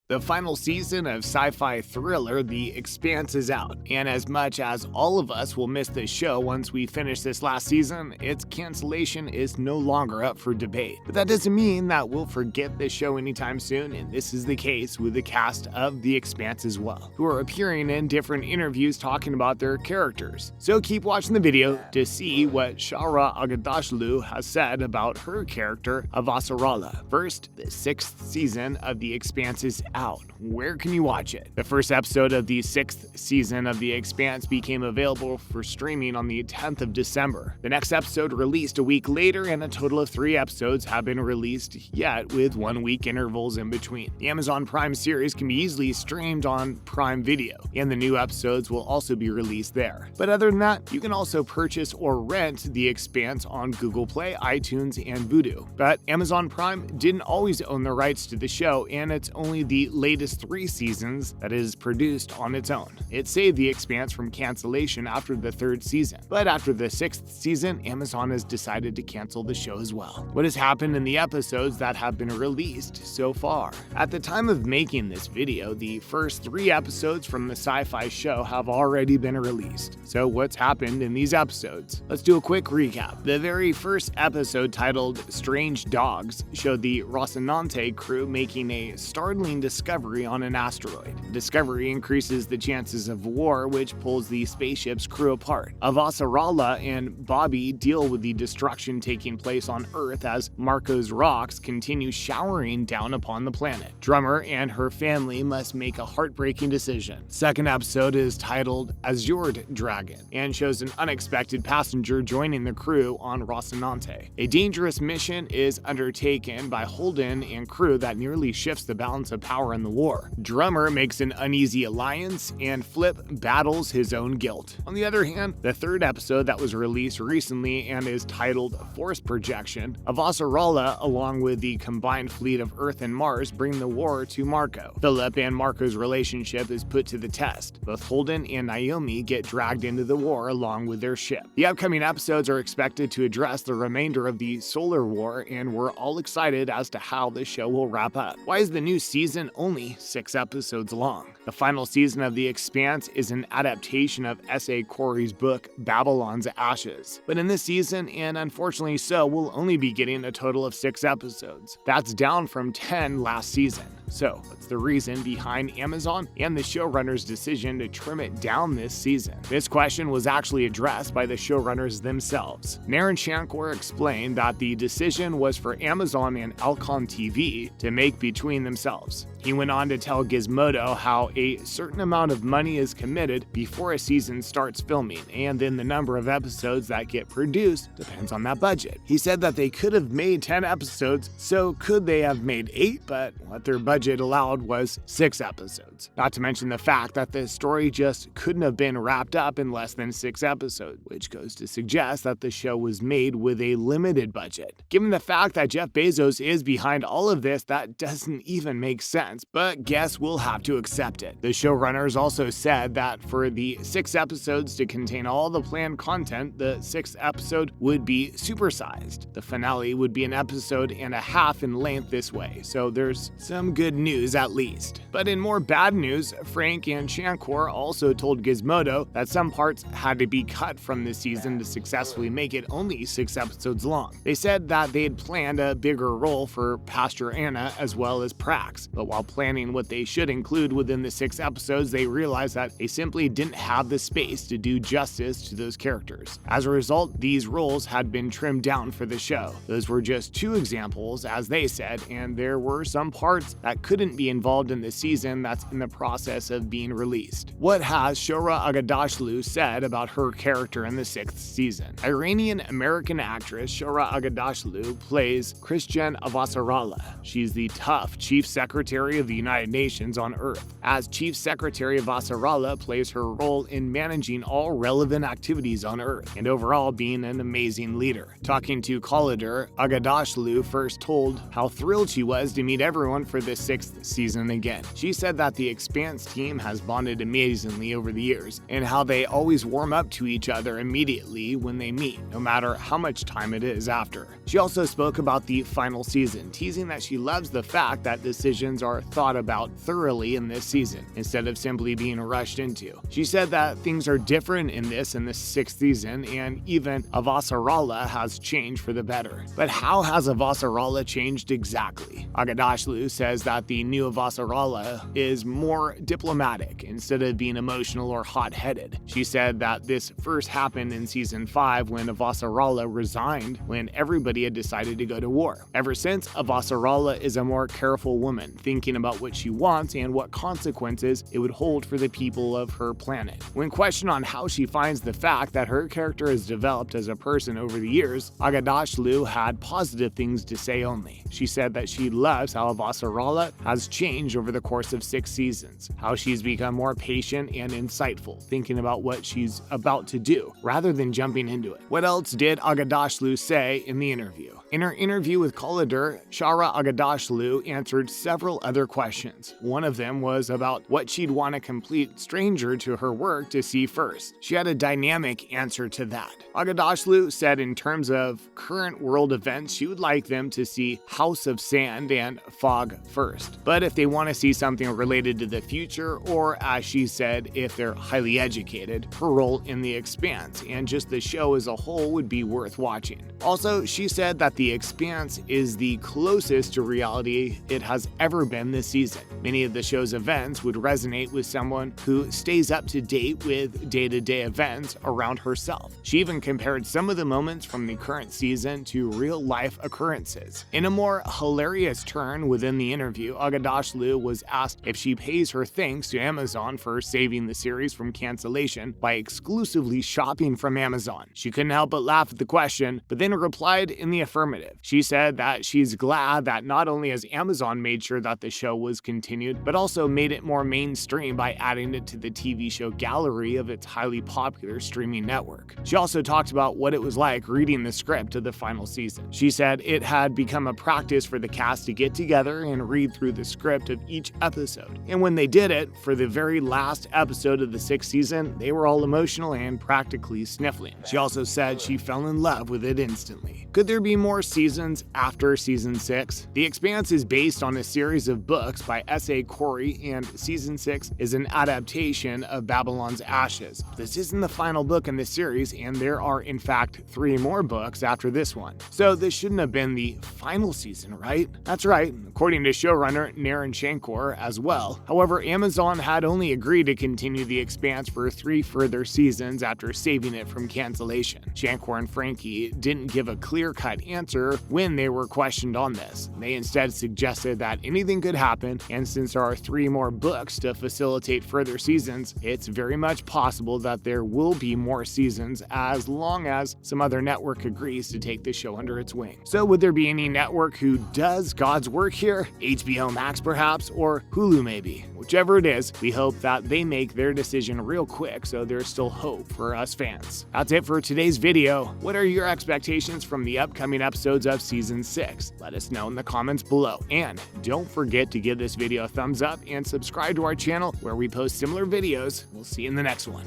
The final season of sci-fi thriller The Expanse is out, and as much as all of us will miss this show once we finish this last season, its cancellation is no longer up for debate. But that doesn't mean that we'll forget this show anytime soon, and this is the case with the cast of The Expanse as well, who are appearing in different interviews talking about their characters. So keep watching the video to see what Shohreh Aghdashloo has said about her character Avasarala. First, the 6th season of The Expanse is out. Where can you watch it? The first episode of the 6th season of The Expanse became available for streaming on the 10th of December. The next episode released a week later, and a total of 3 episodes have been released, yet with 1-week intervals in between. The Amazon Prime series can be easily streamed on Prime Video, and the new episodes will also be released there. But other than that, you can also purchase or rent The Expanse on Google Play, iTunes, and Vudu. But Amazon Prime didn't always own the rights to the show, and it's only the latest 3 seasons that is produced on its own. It saved The Expanse from cancellation after the 3rd season, but after the 6th season, Amazon has decided to cancel the show as well. What has happened in the episodes that have been released so far? At the time of making this video, the first 3 episodes from the sci-fi show have already been released. So what's happened in these episodes? Let's do a quick recap. The very first episode, titled Strange Dogs, showed the Rocinante crew making a startling discovery on an asteroid. The discovery increases the chances of war, which pulls the spaceship's crew apart. Avasarala and Bobby deal with the destruction taking place on Earth as Marco's rocks continue showering down upon the planet. Drummer and her family must make a heartbreaking decision. Second episode is titled Azure Dragon and shows an unexpected passenger joining the crew on Rocinante. A dangerous mission is undertaken by Holden and crew that nearly shifts the balance of power in the war. Drummer makes an uneasy alliance, and Flip battles his own guilt. On the other hand, the 3rd episode that was released recently and is titled Force Projection, Avasarala, along with the combined fleet of Earth and Mars, bring the war to Marco. Philip and Marco's relationship is put to the test. Both Holden and Naomi get dragged into the war along with their ship. The upcoming episodes are expected to address the remainder of the Solar War, and we're all excited as to how the show will wrap up. Why is the new season only 6 episodes long? The final season of The Expanse is an adaptation of S.A. Corey's book Babylon's Ashes. But in this season, and unfortunately so, we'll only be getting a total of 6 episodes. That's down from 10 last season. So, what's the reason behind Amazon and the showrunners' decision to trim it down this season? This question was actually addressed by the showrunners themselves. Naren Shankar explained that the decision was for Amazon and Arcane TV to make between themselves. He went on to tell Gizmodo how a certain amount of money is committed before a season starts filming, and then the number of episodes that get produced depends on that budget. He said that they could have made 10 episodes, so could they have made 8, but what their budget allowed was 6 episodes. Not to mention the fact that the story just couldn't have been wrapped up in less than 6 episodes, which goes to suggest that the show was made with a limited budget. Given the fact that Jeff Bezos is behind all of this, that doesn't even make sense, but guess we'll have to accept it. The showrunners also said that for the 6 episodes to contain all the planned content, the 6th episode would be supersized. The finale would be an episode and a half in length this way, so there's some good news at least. But in more bad news, Frank and Shankar also told Gizmodo that some parts had to be cut from this season to successfully make it only 6 episodes long. They said that they had planned a bigger role for Pastor Anna as well as Prax, but while planning what they should include within the 6 episodes, they realized that they simply didn't have the space to do justice to those characters. As a result, these roles had been trimmed down for the show. Those were just 2 examples, as they said, and there were some parts that couldn't be involved in the season that's in the process of being released. What has Shohreh Aghdashloo said about her character in the 6th season? Iranian-American actress Shohreh Aghdashloo plays Chrisjen Avasarala. She's the tough Chief Secretary of the United Nations on Earth. As Chief Secretary, Avasarala plays her role in managing all relevant activities on Earth and overall being an amazing leader. Talking to Collider, Aghdashloo first told how thrilled she was to meet everyone for the 6th season again. She said that the Expanse team has bonded amazingly over the years, and how they always warm up to each other immediately when they meet, no matter how much time it is after. She also spoke about the final season, teasing that she loves the fact that decisions are thought about thoroughly in this season, instead of simply being rushed into. She said that things are different in the 6th season, and even Avasarala has changed for the better. But how has Avasarala changed exactly? Aghdashloo says that the new Avasarala is more diplomatic instead of being emotional or hot-headed. She said that this first happened in season 5 when Avasarala resigned when everybody had decided to go to war. Ever since, Avasarala is a more careful woman, thinking about what she wants and what consequences it would hold for the people of her planet. When questioned on how she finds the fact that her character has developed as a person over the years, Aghdashloo had positive things to say only. She said that she loves how Avasarala has changed over the course of 6 seasons, how she's become more patient and insightful, thinking about what she's about to do, rather than jumping into it. What else did Aghdashloo say in the interview? In her interview with Collider, Shohreh Aghdashloo answered several other questions. One of them was about what she'd want a complete stranger to her work to see first. She had a dynamic answer to that. Aghdashloo said in terms of current world events, she would like them to see House of Sand and Fog first. But if they want to see something related to the future, or as she said, if they're highly educated, her role in the Expanse and just the show as a whole would be worth watching. Also, she said that the Expanse is the closest to reality it has ever been this season. Many of the show's events would resonate with someone who stays up to date with day-to-day events around herself. She even compared some of the moments from the current season to real-life occurrences. In a more hilarious turn within the interview, Aghdashloo was asked if she pays her thanks to Amazon for saving the series from cancellation by exclusively shopping from Amazon. She couldn't help but laugh at the question, but then replied in the affirmative. She said that she's glad that not only has Amazon made sure that the show was continued, but also made it more mainstream by adding it to the TV show gallery of its highly popular streaming network. She also talked about what it was like reading the script of the final season. She said it had become a practice for the cast to get together and read through the script of each episode. And when they did it, for the very last episode of the 6th season, they were all emotional and practically sniffling. She also said she fell in love with it instantly. Could there be more seasons after season 6? The Expanse is based on a series of books by S.A. Corey, and season 6 is an adaptation of Babylon's Ashes. This isn't the final book in the series, and there are in fact 3 more books after this one. So this shouldn't have been the final season, right? That's right, according to showrunner Naren Shankor as well. However, Amazon had only agreed to continue The Expanse for 3 further seasons after saving it from cancellation. Shankor and Frankie didn't give a clear-cut answer when they were questioned on this. They instead suggested that anything could happen, and since there are 3 more books to facilitate further seasons, it's very much possible that there will be more seasons as long as some other network agrees to take the show under its wing. So would there be any network who does God's work here? HBO Max perhaps, or Hulu maybe? Whichever it is, we hope that they make their decision real quick so there's still hope for us fans. That's it for today's video. What are your expectations from the upcoming episodes of season 6? Let us know in the comments below. And don't forget to give this video a thumbs up and subscribe to our channel where we post similar videos. We'll see you in the next one.